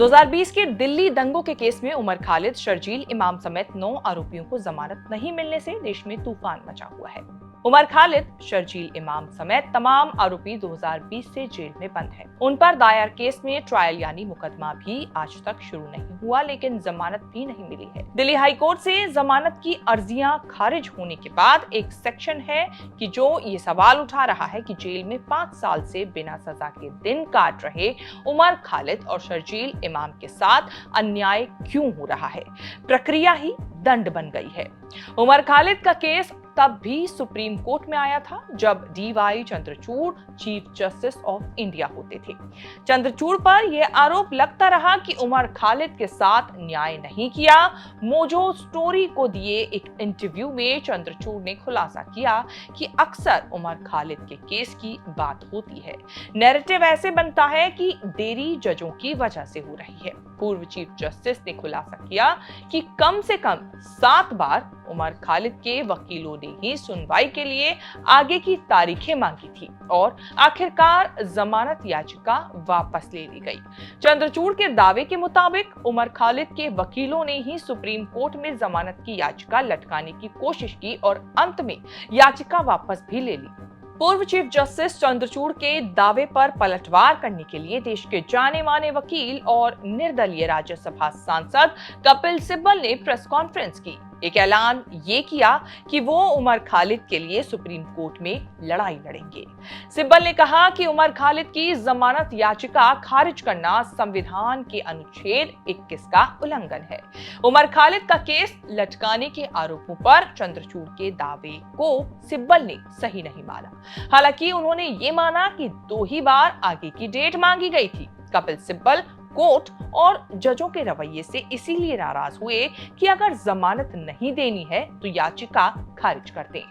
2020 के दिल्ली दंगों के केस में उमर खालिद, शर्जील इमाम समेत 9 आरोपियों को जमानत नहीं मिलने से देश में तूफान मचा हुआ है। उमर खालिद, शर्जील इमाम समेत तमाम आरोपी 2020 से जेल में बंद हैं। उन पर दायर केस में ट्रायल यानी मुकदमा भी आज तक शुरू नहीं हुआ, लेकिन जमानत भी नहीं मिली है। दिल्ली हाई कोर्ट से जमानत की अर्जियां खारिज होने के बाद एक सेक्शन है कि जो ये सवाल उठा रहा है कि जेल में 5 साल से बिना सजा के दिन काट रहे उमर खालिद और शर्जील इमाम के साथ अन्याय क्यों हो रहा है। प्रक्रिया ही दंड बन गई है। उमर खालिद का केस तब भी सुप्रीम कोर्ट में आया था जब DY Chandrachud chief justice of India होते थे। चंद्रचूड़ पर यह आरोप लगता रहा कि उमर खालिद के साथ न्याय नहीं किया। मोजो स्टोरी को दिए एक इंटरव्यू में चंद्रचूड़ ने खुलासा किया कि अक्सर उमर खालिद के केस की बात होती है। नैरेटिव ऐसे बनता है कि देरी जजों की वजह से हो रही है। पूर्व चीफ जस्टिस ने खुलासा किया कि कम से कम 7 बार उमर खालिद के वकीलों ने ही सुनवाई के लिए आगे की तारीखें मांगी थी और आखिरकार जमानत याचिका वापस ले ली गई। चंद्रचूड़ के दावे के मुताबिक उमर खालिद के वकीलों ने ही सुप्रीम कोर्ट में जमानत की याचिका लटकाने की कोशिश की और अंत में याचिका वापस भी ले ली। पूर्व चीफ जस्टिस चंद्रचूड़ के दावे पर पलटवार करने के लिए देश के जाने माने वकील और निर्दलीय राज्यसभा सांसद कपिल सिब्बल ने प्रेस कॉन्फ्रेंस की। एक ऐलान ये किया कि वो उमर खालिद के लिए सुप्रीम कोर्ट में लड़ाई लड़ेंगे। सिब्बल ने कहा कि उमर खालिद की जमानत याचिका खारिज करना संविधान के अनुच्छेद 21 का उल्लंघन है। उमर खालिद का केस लटकाने के आरोपों पर चंद्रचूड़ के दावे को सिब्बल ने सही नहीं माना। हालांकि उन्होंने ये माना कि 2 ही बार आगे की डेट मांगी गई थी। कपिल सिब्बल कोर्ट और जजों के रवैये से इसीलिए नाराज हुए कि अगर जमानत नहीं देनी है तो याचिका खारिज कर दें।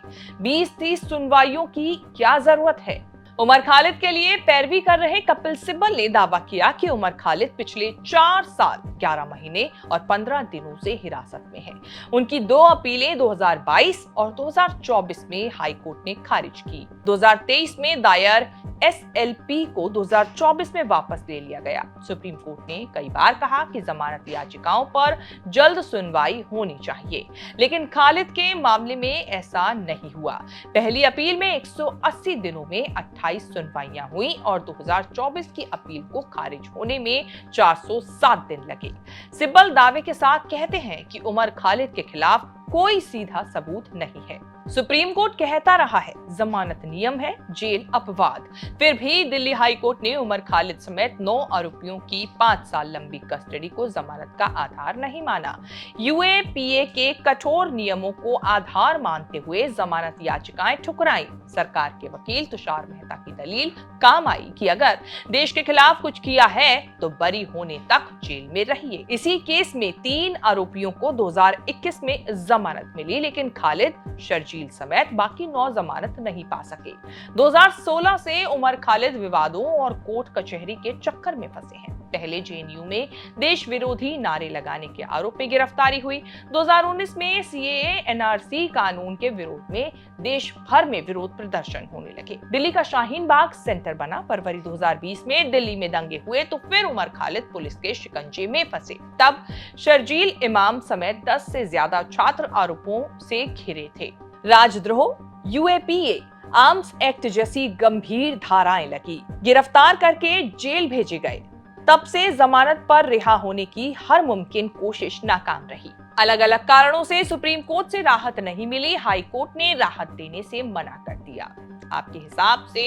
20-30 सुनवाइयों की क्या जरूरत है। उमर खालिद के लिए पैरवी कर रहे कपिल सिब्बल ने दावा किया कि उमर खालिद पिछले 4 साल 11 महीने और 15 दिनों से हिरासत में हैं। उनकी 2 अपीलें 2022 और 2024 में हाई कोर्ट ने खारिज की। 2023 में दायर एसएलपी को 2024 में वापस ले लिया गया। सुप्रीम कोर्ट ने कई बार कहा कि जमानत याचिकाओं पर जल्द सुनवाई होनी चाहिए, लेकिन खालिद के मामले में ऐसा नहीं हुआ। पहली अपील में 180 दिनों में 28 सुनवाइयां हुई और 2024 की अपील को खारिज होने में 407 दिन लगे। सिब्बल दावे के साथ कहते हैं कि उमर खालिद के खिलाफ कोई सीधा सबूत नहीं है। सुप्रीम कोर्ट कहता रहा है जमानत नियम है, जेल अपवाद। फिर भी दिल्ली हाई कोर्ट ने उमर खालिद समेत 9 आरोपियों की 5 साल लंबी कस्टडी को जमानत का आधार नहीं माना। यूएपीए के कठोर नियमों को आधार मानते हुए जमानत याचिकाएं ठुकराई। सरकार के वकील तुषार मेहता की दलील काम आई कि अगर देश के खिलाफ कुछ किया है तो बरी होने तक जेल में रहिए। इसी केस में 3 आरोपियों को 2021 में जमानत मिली, लेकिन खालिद, शर्जील समेत बाकी 9 जमानत नहीं पा सके। 2016 से उमर खालिद विवादों और कोर्ट कचहरी के चक्कर में फंसे हैं। पहले जेएनयू में देश विरोधी नारे लगाने के आरोप में गिरफ्तारी हुई। 2019 में सीएए एनआरसी कानून के विरोध में देश भर में विरोध प्रदर्शन होने लगे। दिल्ली का शाहीन बाग सेंटर बना। फरवरी 2020 में दिल्ली में दंगे हुए तो फिर उमर खालिद पुलिस के शिकंजे में फंसे। तब शर्जील इमाम समेत 10 से ज्यादा छात्र आरोपों से घिरे थे। राजद्रोह, यूएपीए, आर्म्स एक्ट जैसी गंभीर धाराएं लगी। गिरफ्तार करके जेल भेजे गए। तब से जमानत पर रिहा होने की हर मुमकिन कोशिश नाकाम रही। अलग अलग कारणों से सुप्रीम कोर्ट से राहत नहीं मिली। हाई कोर्ट ने राहत देने से मना कर दिया। आपके हिसाब से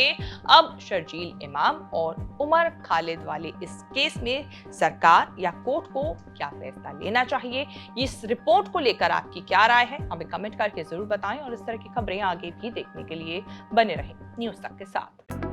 अब शर्जील इमाम और उमर खालिद वाले इस केस में सरकार या कोर्ट को क्या फैसला लेना चाहिए? इस रिपोर्ट को लेकर आपकी क्या राय है? हमें कमेंट करके जरूर बताएं और इस तरह की खबरें आगे भी देखने के लिए बने रहें न्यूज़ तक के साथ।